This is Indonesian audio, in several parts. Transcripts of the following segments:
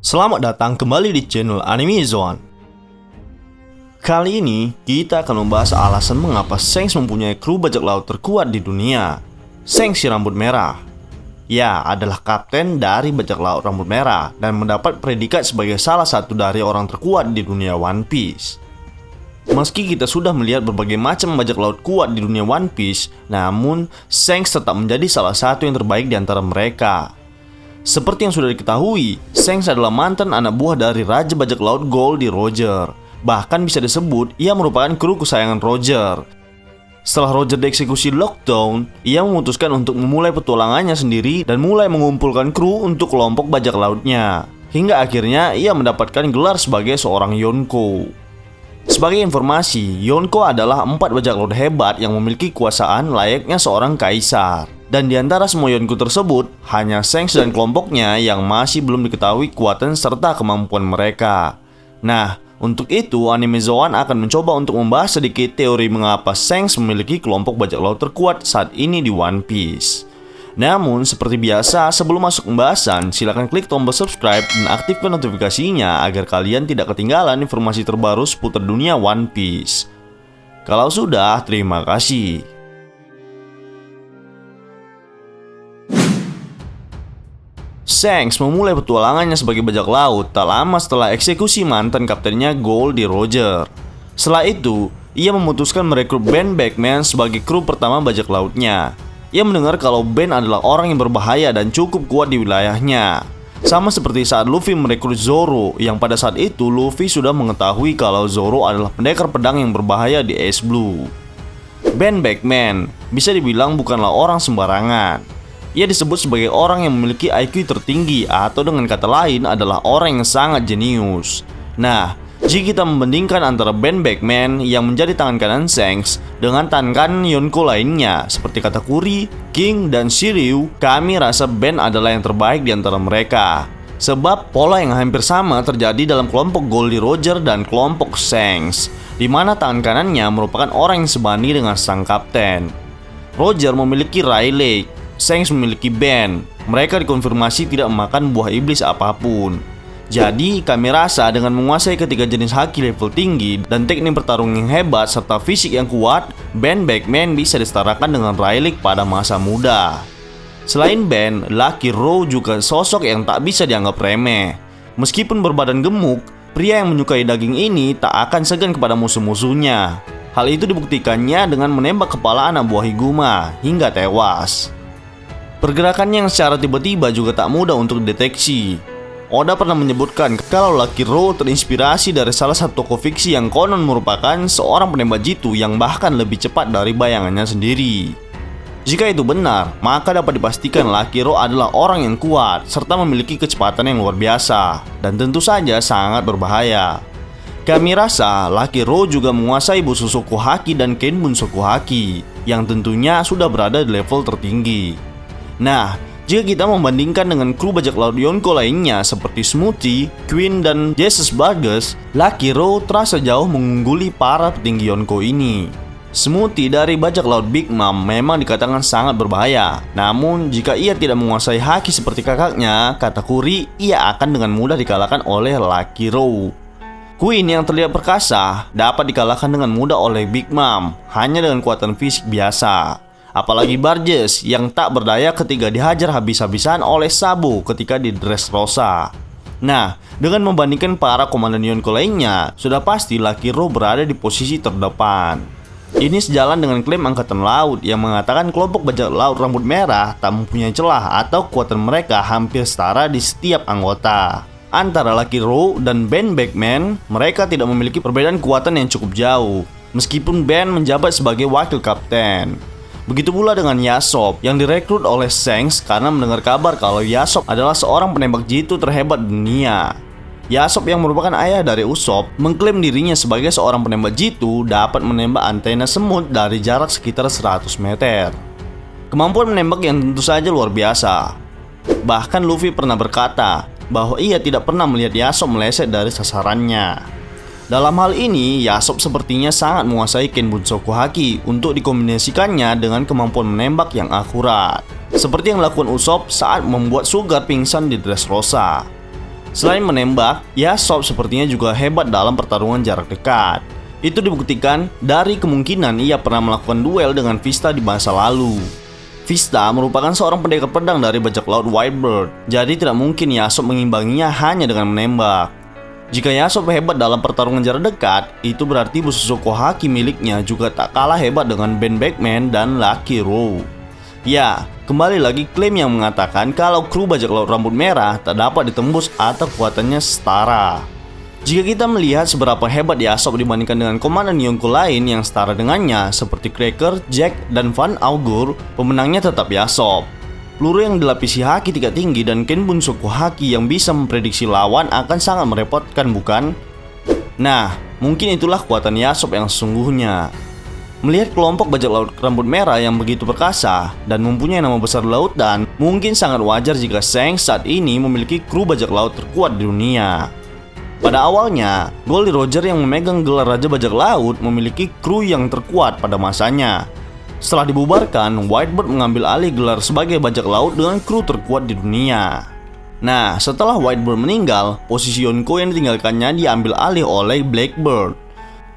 Selamat datang kembali di channel Anime Zone. Kali ini kita akan membahas alasan mengapa Shanks mempunyai kru bajak laut terkuat di dunia. Shanks si rambut merah, ya, adalah kapten dari bajak laut rambut merah dan mendapat predikat sebagai salah satu dari orang terkuat di dunia One Piece. Meski kita sudah melihat berbagai macam bajak laut kuat di dunia One Piece, namun Shanks tetap menjadi salah satu yang terbaik di antara mereka. Seperti yang sudah diketahui, Shanks adalah mantan anak buah dari Raja Bajak Laut Goldie Roger. Bahkan bisa disebut ia merupakan kru kesayangan Roger. Setelah Roger dieksekusi Lockdown, ia memutuskan untuk memulai petualangannya sendiri dan mulai mengumpulkan kru untuk kelompok bajak lautnya. Hingga akhirnya ia mendapatkan gelar sebagai seorang Yonko. Sebagai informasi, Yonko adalah 4 bajak laut hebat yang memiliki kekuasaan layaknya seorang kaisar. Dan di antara semua Yonko tersebut, hanya Shanks dan kelompoknya yang masih belum diketahui kekuatan serta kemampuan mereka. Nah, untuk itu Anime Zone akan mencoba untuk membahas sedikit teori mengapa Shanks memiliki kelompok bajak laut terkuat saat ini di One Piece. Namun, seperti biasa, sebelum masuk pembahasan, silakan klik tombol subscribe dan aktifkan notifikasinya agar kalian tidak ketinggalan informasi terbaru seputar dunia One Piece. Kalau sudah, terima kasih. Shanks memulai petualangannya sebagai bajak laut tak lama setelah eksekusi mantan kaptennya Goldie Roger. Setelah itu, ia memutuskan merekrut Ben Beckman sebagai kru pertama bajak lautnya. Ia mendengar kalau Ben adalah orang yang berbahaya dan cukup kuat di wilayahnya. Sama seperti saat Luffy merekrut Zoro, yang pada saat itu Luffy sudah mengetahui kalau Zoro adalah pendekar pedang yang berbahaya di Ice Blue. Ben Beckman bisa dibilang bukanlah orang sembarangan. Ia disebut sebagai orang yang memiliki IQ tertinggi atau dengan kata lain adalah orang yang sangat jenius. Nah, jika kita membandingkan antara Ben Beckman yang menjadi tangan kanan Shanks dengan tangan kanan Yonko lainnya seperti Katakuri, King, dan Shiryu, kami rasa Ben adalah yang terbaik di antara mereka. Sebab pola yang hampir sama terjadi dalam kelompok Goldie Roger dan kelompok Shanks, di mana tangan kanannya merupakan orang yang sebanding dengan sang kapten. Roger memiliki Rayleigh, Shanks memiliki Ben. Mereka dikonfirmasi tidak memakan buah iblis apapun. Jadi kami rasa dengan menguasai ketiga jenis haki level tinggi dan teknik pertarungan yang hebat serta fisik yang kuat, Ben Beckman bisa disetarakan dengan Rayleigh pada masa muda. Selain Ben, Lucky Rowe juga sosok yang tak bisa dianggap remeh. Meskipun berbadan gemuk, pria yang menyukai daging ini tak akan segan kepada musuh-musuhnya. Hal itu dibuktikannya dengan menembak kepala anak buah Higuma hingga tewas. Pergerakannya yang secara tiba-tiba juga tak mudah untuk dideteksi. Oda pernah menyebutkan kalau Lucky Rowe terinspirasi dari salah satu tokoh fiksi yang konon merupakan seorang penembak jitu yang bahkan lebih cepat dari bayangannya sendiri. Jika itu benar, maka dapat dipastikan Lucky Rowe adalah orang yang kuat serta memiliki kecepatan yang luar biasa dan tentu saja sangat berbahaya. Kami rasa Lucky Rowe juga menguasai Bushu Soku Haki dan Kenbun Soku Haki yang tentunya sudah berada di level tertinggi. Nah, jika kita membandingkan dengan kru bajak laut Yonko lainnya seperti Smoothie, Queen, dan Jesus Burgers, Lucky Rowe terasa jauh mengungguli para petinggi Yonko ini. Smoothie dari bajak laut Big Mom memang dikatakan sangat berbahaya. Namun, jika ia tidak menguasai haki seperti kakaknya, Katakuri, ia akan dengan mudah dikalahkan oleh Lucky Rowe. Queen yang terlihat perkasa dapat dikalahkan dengan mudah oleh Big Mom hanya dengan kekuatan fisik biasa. Apalagi Burgess yang tak berdaya ketika dihajar habis-habisan oleh Sabo ketika di Dressrosa. Nah, dengan membandingkan para komandan Yonko lainnya, sudah pasti Lucky Rowe berada di posisi terdepan. Ini sejalan dengan klaim Angkatan Laut yang mengatakan kelompok bajak laut rambut merah tak mempunyai celah atau kekuatan mereka hampir setara di setiap anggota. Antara Lucky Rowe dan Ben Beckman, mereka tidak memiliki perbedaan kekuatan yang cukup jauh, meskipun Ben menjabat sebagai wakil kapten. Begitu pula dengan Yasop yang direkrut oleh Shanks karena mendengar kabar kalau Yasop adalah seorang penembak jitu terhebat di dunia. Yasop yang merupakan ayah dari Usopp mengklaim dirinya sebagai seorang penembak jitu dapat menembak antena semut dari jarak sekitar 100 meter. Kemampuan menembak yang tentu saja luar biasa. Bahkan Luffy pernah berkata bahwa ia tidak pernah melihat Yasop meleset dari sasarannya. Dalam hal ini, Yasop sepertinya sangat menguasai Kenbun Soku Haki untuk dikombinasikannya dengan kemampuan menembak yang akurat, seperti yang dilakukan Usopp saat membuat Sugar pingsan di Dressrosa. Selain menembak, Yasop sepertinya juga hebat dalam pertarungan jarak dekat. Itu dibuktikan dari kemungkinan ia pernah melakukan duel dengan Vista di masa lalu. Vista merupakan seorang pendekar pedang dari bajak laut Whitebird, jadi tidak mungkin Yasop mengimbanginya hanya dengan menembak. Jika Yasop hebat dalam pertarungan jarak dekat, itu berarti Busosoko Haki miliknya juga tak kalah hebat dengan Ben Beckman dan Lucky Rowe. Ya, kembali lagi klaim yang mengatakan kalau kru bajak laut rambut merah tak dapat ditembus atau kekuatannya setara. Jika kita melihat seberapa hebat Yasop dibandingkan dengan komandan Yonko lain yang setara dengannya seperti Cracker, Jack, dan Van Augur, pemenangnya tetap Yasop. Peluru yang dilapisi haki tingkat tinggi dan Ken Bunsoku Haki yang bisa memprediksi lawan akan sangat merepotkan, bukan? Nah, mungkin itulah kekuatan Yasop yang sesungguhnya. Melihat kelompok bajak laut rambut merah yang begitu perkasa dan mempunyai nama besar di lautan, mungkin sangat wajar jika Shanks saat ini memiliki kru bajak laut terkuat di dunia. Pada awalnya, Goldie Roger yang memegang gelar Raja Bajak Laut memiliki kru yang terkuat pada masanya. Setelah dibubarkan, Whitebird mengambil alih gelar sebagai bajak laut dengan kru terkuat di dunia. Nah, setelah Whitebird meninggal, posisi Yonko yang ditinggalkannya diambil alih oleh Blackbird.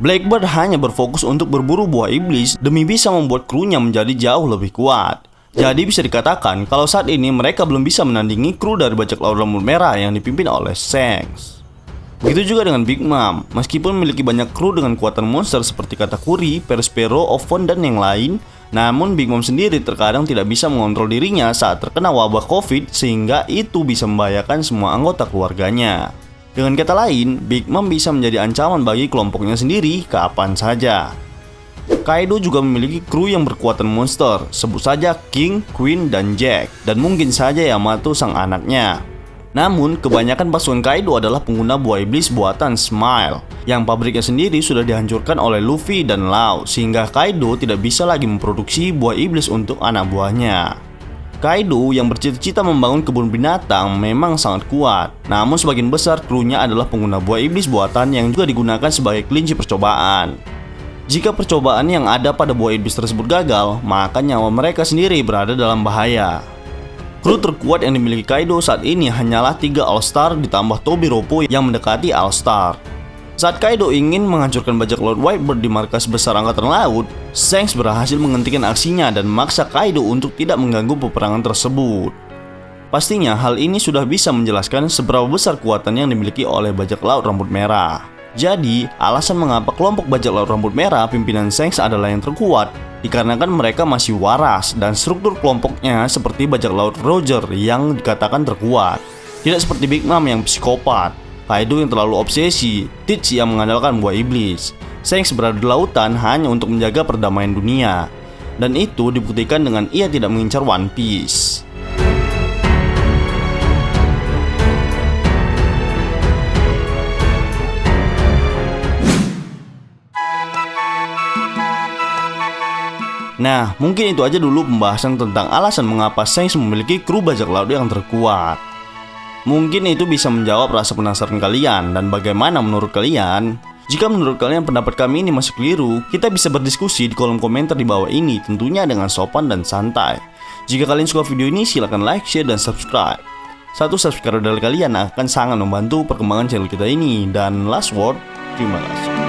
Blackbird hanya berfokus untuk berburu buah iblis demi bisa membuat krunya menjadi jauh lebih kuat. Jadi bisa dikatakan kalau saat ini mereka belum bisa menandingi kru dari bajak laut rambut merah yang dipimpin oleh Shanks. Begitu juga dengan Big Mom, meskipun memiliki banyak kru dengan kekuatan monster seperti Katakuri, Perspero, Ovon, dan yang lain, namun Big Mom sendiri terkadang tidak bisa mengontrol dirinya saat terkena wabah COVID sehingga itu bisa membahayakan semua anggota keluarganya. Dengan kata lain, Big Mom bisa menjadi ancaman bagi kelompoknya sendiri kapan saja. Kaido juga memiliki kru yang berkekuatan monster, sebut saja King, Queen, dan Jack, dan mungkin saja Yamato sang anaknya. Namun, kebanyakan pasukan Kaido adalah pengguna buah iblis buatan Smile, yang pabriknya sendiri sudah dihancurkan oleh Luffy dan Law, sehingga Kaido tidak bisa lagi memproduksi buah iblis untuk anak buahnya. Kaido yang bercita-cita membangun kebun binatang memang sangat kuat, namun sebagian besar krunya adalah pengguna buah iblis buatan yang juga digunakan sebagai kelinci percobaan. Jika percobaan yang ada pada buah iblis tersebut gagal, maka nyawa mereka sendiri berada dalam bahaya. Kru terkuat yang dimiliki Kaido saat ini hanyalah 3 All-Star ditambah Tobiropo yang mendekati All-Star. Saat Kaido ingin menghancurkan bajak laut Whitebird di markas besar angkatan laut, Shanks berhasil menghentikan aksinya dan memaksa Kaido untuk tidak mengganggu peperangan tersebut. Pastinya hal ini sudah bisa menjelaskan seberapa besar kekuatan yang dimiliki oleh bajak laut rambut merah. Jadi, alasan mengapa kelompok bajak laut rambut merah pimpinan Shanks adalah yang terkuat dikarenakan mereka masih waras dan struktur kelompoknya seperti bajak laut Roger yang dikatakan terkuat. Tidak seperti Big Mom yang psikopat, Kaido yang terlalu obsesi, Teach yang mengandalkan buah iblis. Shanks berada di lautan hanya untuk menjaga perdamaian dunia, dan itu dibuktikan dengan ia tidak mengincar One Piece. Nah, mungkin itu aja dulu pembahasan tentang alasan mengapa Shanks memiliki kru bajak laut yang terkuat. Mungkin itu bisa menjawab rasa penasaran kalian, dan bagaimana menurut kalian? Jika menurut kalian pendapat kami ini masih keliru, kita bisa berdiskusi di kolom komentar di bawah ini, tentunya dengan sopan dan santai. Jika kalian suka video ini, silahkan like, share, dan subscribe. Satu subscribe dari kalian akan sangat membantu perkembangan channel kita ini. Dan last word, terima kasih.